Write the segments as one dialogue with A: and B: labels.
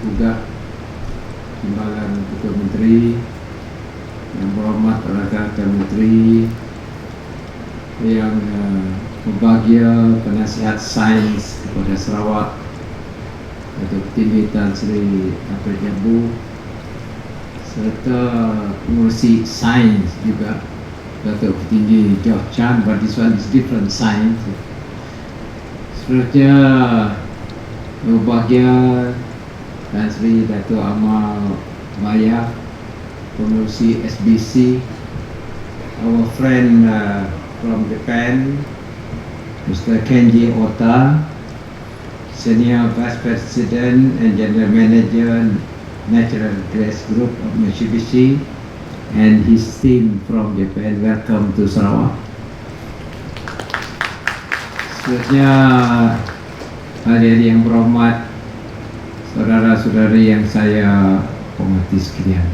A: juga Timbalan Ketua Menteri, Yang Berhormat Rakan Menteri, Yang Berbahagia Penasihat Sains kepada Sarawak, Datuk Tinggi Tan Sri Apri Jambu, serta pengurusi sains juga Datuk Tinggi Geoff Chan, but this one is different science. Seterusnya berbahagia Tan Sri Datuk Amal Maya, pengurusi SBC, our friend from Japan, Mr. Kenji Ota, Senior Vice President and General Manager Natural Gas Group of Mitsubishi, and his team from Japan. Welcome to Sarawak. Seterusnya hadirin yang berhormat, saudara-saudari yang saya hormati sekalian.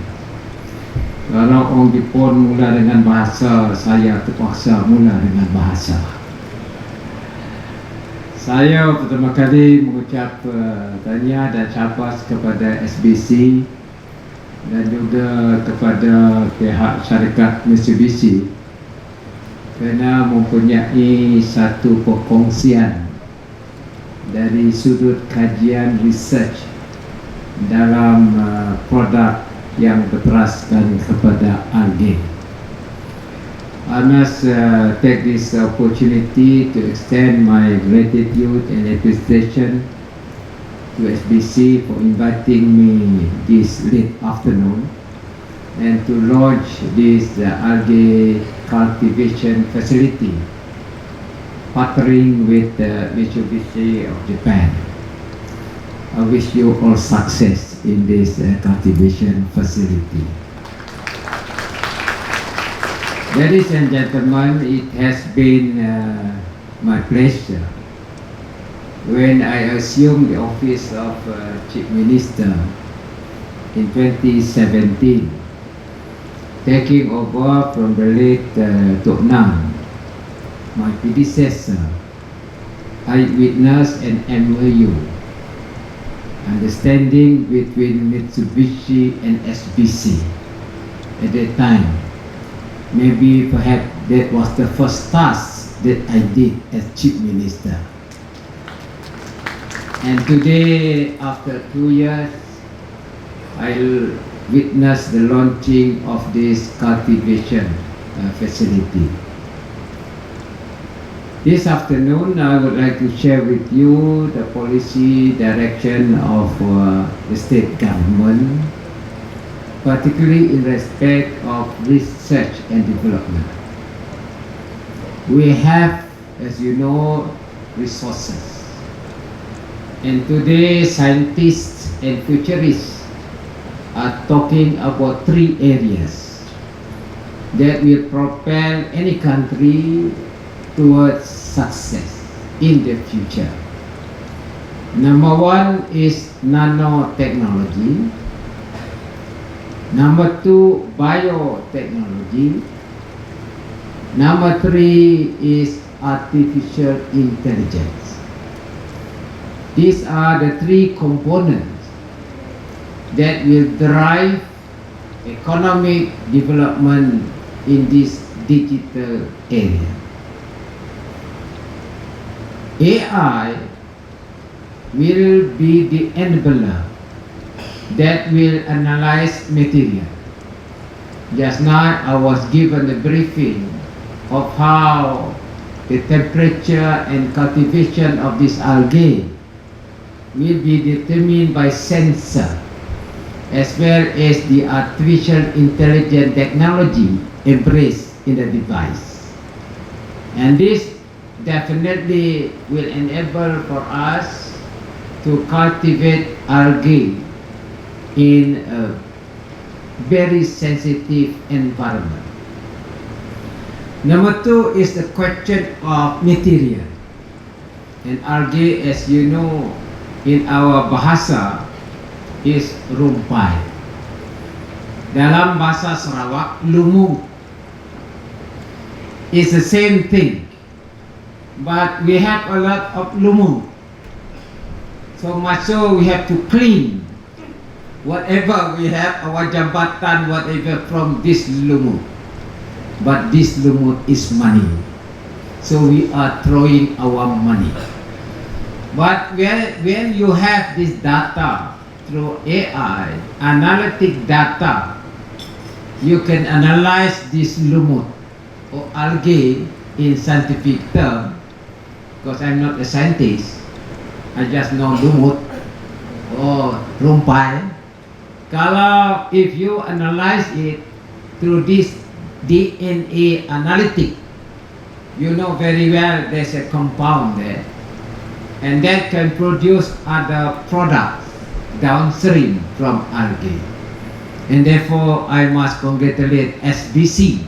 A: Kalau orang Jepun mula dengan bahasa, saya terpaksa mula dengan bahasa. Saya pertama kali mengucap tahniah dan syabas kepada SBC dan juga kepada pihak syarikat Mitsubishi kerana mempunyai satu perkongsian dari sudut kajian research dalam produk yang berteraskan kepada algae. I must take this opportunity to extend my gratitude and appreciation to SBC for inviting me this late afternoon and to launch this algae cultivation facility, partnering with Mitsubishi of Japan. I wish you all success in this cultivation facility. Ladies and gentlemen, it has been my pleasure when I assumed the office of Chief Minister in 2017, taking over from the late Tok Nam, my predecessor. I witnessed an MOU, understanding between Mitsubishi and SBC at that time. Maybe perhaps that was the first task that I did as Chief Minister. And today, after 2 years, I'll witness the launching of this cultivation facility. This afternoon, I would like to share with you the policy direction of the state government, particularly in respect of research and development. We have, as you know, resources. And today, scientists and futurists are talking about 3 areas that will propel any country towards success in the future. Number 1 is nanotechnology. Number 2, biotechnology. Number 3 is artificial intelligence. These are the 3 components that will drive economic development in this digital area. AI will be the enabler that will analyze material. Just now I was given a briefing of how the temperature and cultivation of this algae will be determined by sensor as well as the artificial intelligence technology embraced in the device. And this definitely will enable for us to cultivate algae in a very sensitive environment. Number 2 is the question of material. And algae, as you know, in our bahasa is rumpai. Dalam bahasa Sarawak, lumung. It's the same thing. But we have a lot of lumung. So much so we have to clean whatever we have, our jabatan, whatever from this lumut. But this lumut is money. So we are throwing our money. But when you have this data through AI, analytic data, you can analyze this lumut or algae in scientific term, because I'm not a scientist, I just know lumut or rumpai. Kalau if you analyze it through this DNA analytic, you know very well there's a compound there, and that can produce other products downstream from algae. And therefore, I must congratulate SBC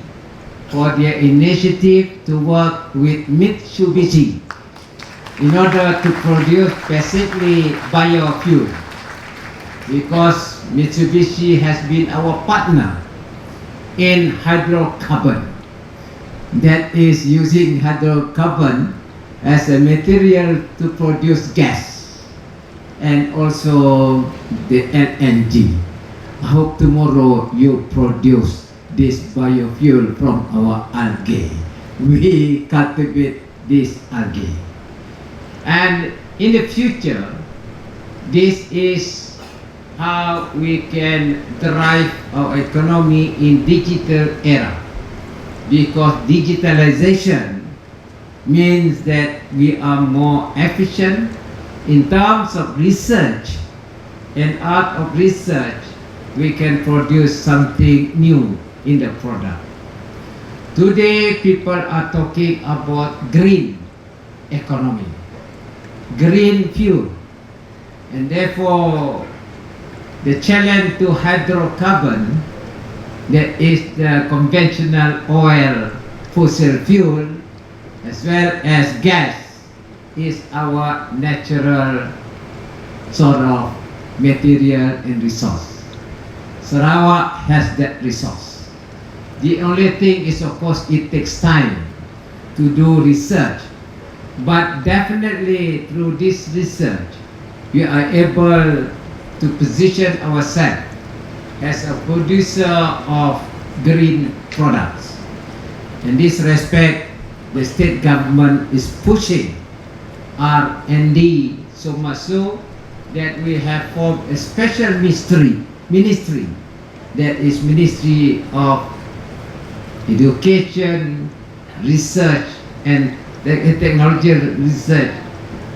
A: for their initiative to work with Mitsubishi in order to produce basically biofuel, because Mitsubishi has been our partner in hydrocarbon, that is using hydrocarbon as a material to produce gas and also the LNG. I hope tomorrow you produce this biofuel from our algae. We cultivate this algae. And in the future, this is how we can drive our economy in digital era. Because digitalization means that we are more efficient in terms of research, and out of research we can produce something new in the product. Today people are talking about green economy, green fuel, and therefore the challenge to hydrocarbon, that is the conventional oil, fossil fuel, as well as gas, is our natural sort of material and resource. Sarawak has that resource. The only thing is, of course, it takes time to do research, but definitely through this research we are able to position ourselves as a producer of green products. In this respect, the state government is pushing R&D so much so that we have formed a special ministry, that is Ministry of Education, Research and Technology Research,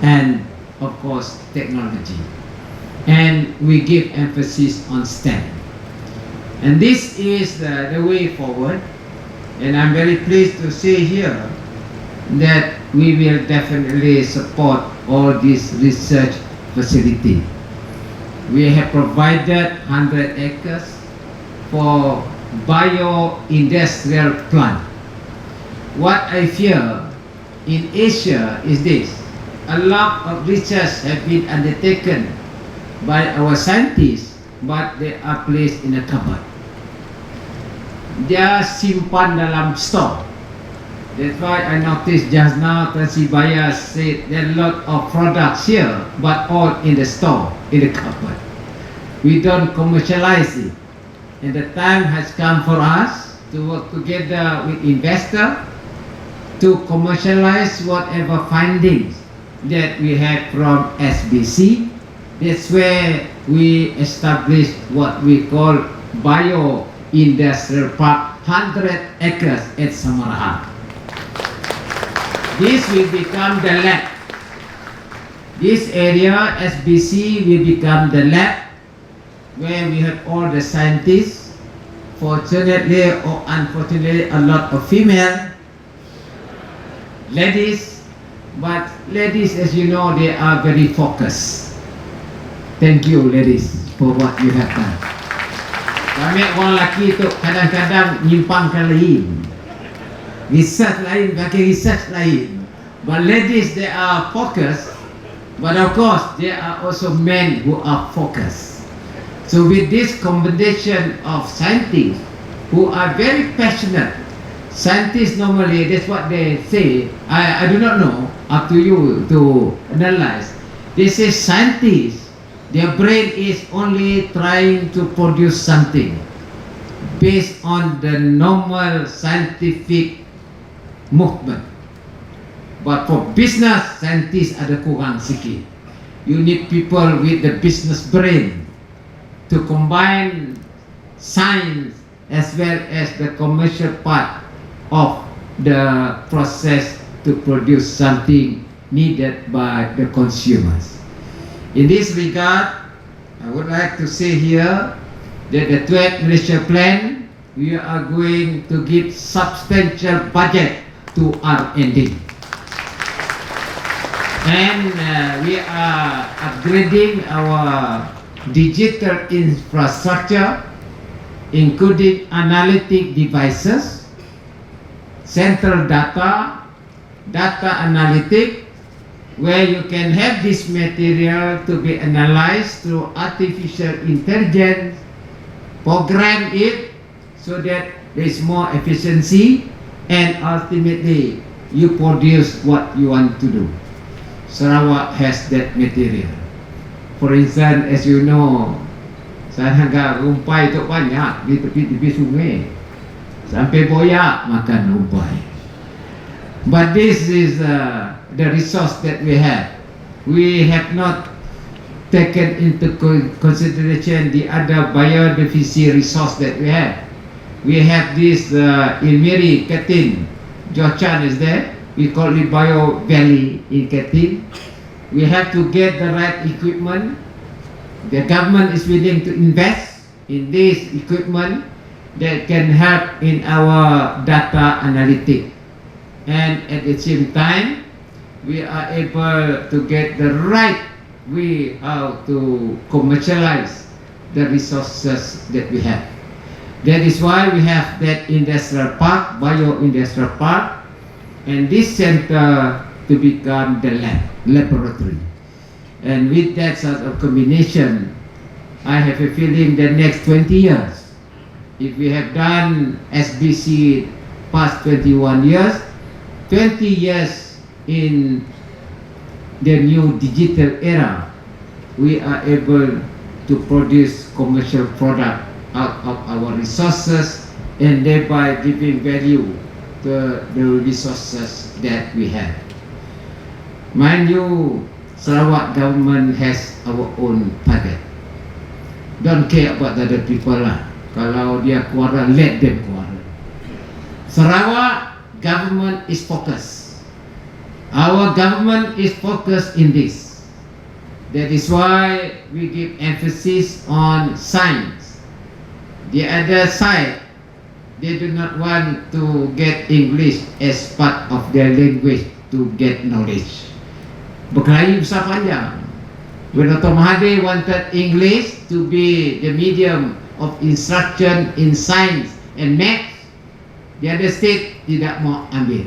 A: and of course technology. And we give emphasis on STEM. And this is the way forward. And I'm very pleased to say here that we will definitely support all this research facility. We have provided 100 acres for bio-industrial plant. What I fear in Asia is this: a lot of research have been undertaken by our scientists, but they are placed in a cupboard. They are simpan dalam store. That's why I noticed just now Transibaya said there are a lot of products here, but all in the store, in the cupboard. We don't commercialize it. And the time has come for us to work together with investors to commercialize whatever findings that we have from SBC. That's where we established what we call bio-industrial park, 100 acres at Samaraha. This will become the lab. This area, SBC, will become the lab where we have all the scientists. Fortunately or unfortunately, a lot of female ladies, but ladies, as you know, they are very focused. Thank you, ladies, for what you have done. Kami orang lelaki tu kadang-kadang nyimpangkan lain, research lain, pakai research lain. But ladies, they are focused. But of course, there are also men who are focused. So with this combination of scientists who are very passionate, scientists normally, that's what they say, I do not know, up to you to analyze. They say scientists Their brain is only trying to produce something based on the normal scientific movement. But for business, scientists ada kurang sikit. You need people with the business brain to combine science as well as the commercial part of the process to produce something needed by the consumers. In this regard, I would like to say here that the 12th Malaysia Plan, we are going to give substantial budget to R&D. And we are upgrading our digital infrastructure, including analytic devices, central data, data analytic, where you can have this material to be analyzed through artificial intelligence, program it so that there is more efficiency, and ultimately you produce what you want to do. Sarawak has that material. For instance, as you know, sanaga rumpai tu banyak di tepi-tepi sungai. Sampai boyak makan rumpai. But this is the resource that we have. We have not taken into consideration the other biodiversity resource that we have. We have this Ilmiri, Katin, Jochan is there. We call it Bio Valley in Katin. We have to get the right equipment. The government is willing to invest in this equipment that can help in our data analytics. And at the same time, we are able to get the right way how to commercialize the resources that we have. That is why we have that industrial park, bio-industrial park, and this center to become the laboratory. And with that sort of combination, I have a feeling that next 20 years, if we have done SBC past 21 years, 20 years in the new digital era, we are able to produce commercial product out of our resources and thereby giving value to the resources that we have. Mind you, Sarawak government has our own target. Don't care about other people lah. Kalau dia quarrel, let them quarrel. Sarawak government is focused. Our government is focused in this. That is why we give emphasis on science. The other side, they do not want to get English as part of their language to get knowledge. Berkelahi besar panjang. When Dr. Mahathir wanted English to be the medium of instruction in science and maths, the other state tidak mau ambil.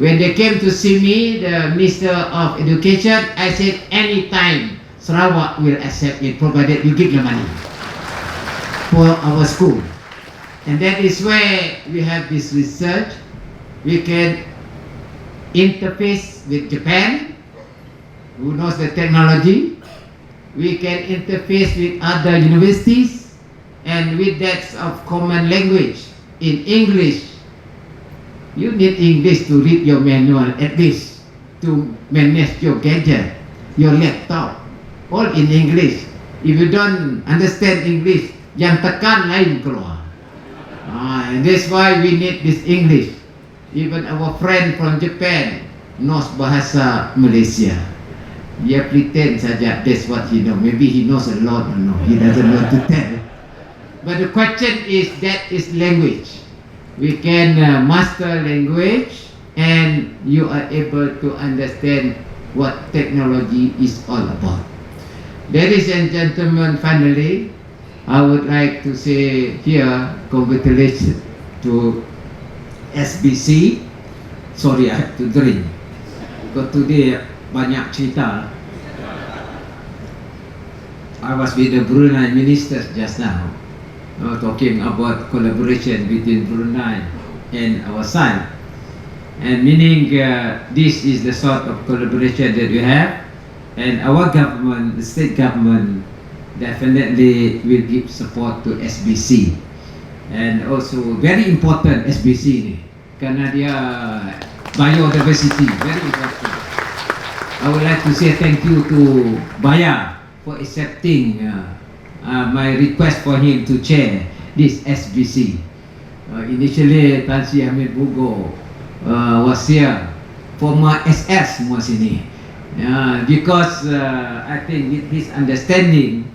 A: When they came to see me, the Minister of Education, I said anytime Sarawak will accept it provided you give the money for our school. And that is where we have this research. We can interface with Japan, who knows the technology. We can interface with other universities, and with that of common language in English. You need English to read your manual, at least to manage your gadget, your laptop, all in English. If you don't understand English, yang tekan lain keluar. And that's why we need this English. Even our friend from Japan knows bahasa Malaysia. Dia pretend saja that's what he knows. Maybe he knows a lot or no. He doesn't know to tell. But the question is, that is language. We can master language and you are able to understand what technology is all about. Ladies and gentlemen, finally, I would like to say here, congratulations to SBC. Sorry, I have to drink. Because today, banyak cerita. I was with the Brunei ministers just now, talking about collaboration between Brunei and our side. And meaning this is the sort of collaboration that we have. And our government, the state government, definitely will give support to SBC. And also very important SBC ni, karena dia biodiversity, very important. I would like to say thank you to Baya for accepting my request for him to chair this SBC. Initially, Tan Sri Hamid Bugo was here, former SS semua sini. Because I think with his understanding,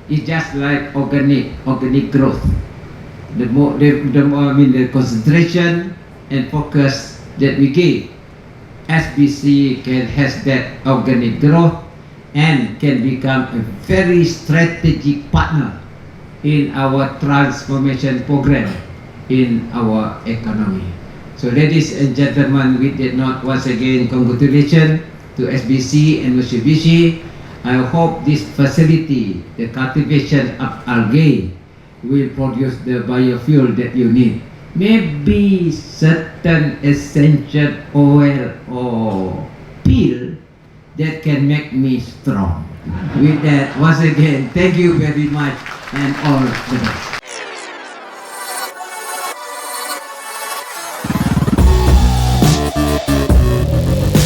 A: it's just like organic growth. The more, I mean, the concentration and focus that we give, SBC has that organic growth and can become a very strategic partner in our transformation program in our economy. So ladies and gentlemen, we did not once again congratulations to SBC and Mitsubishi. I hope this facility, the cultivation of algae, will produce the biofuel that you need. Maybe certain essential oil or pill that can make me strong. With that, once again, thank you very much and all the best.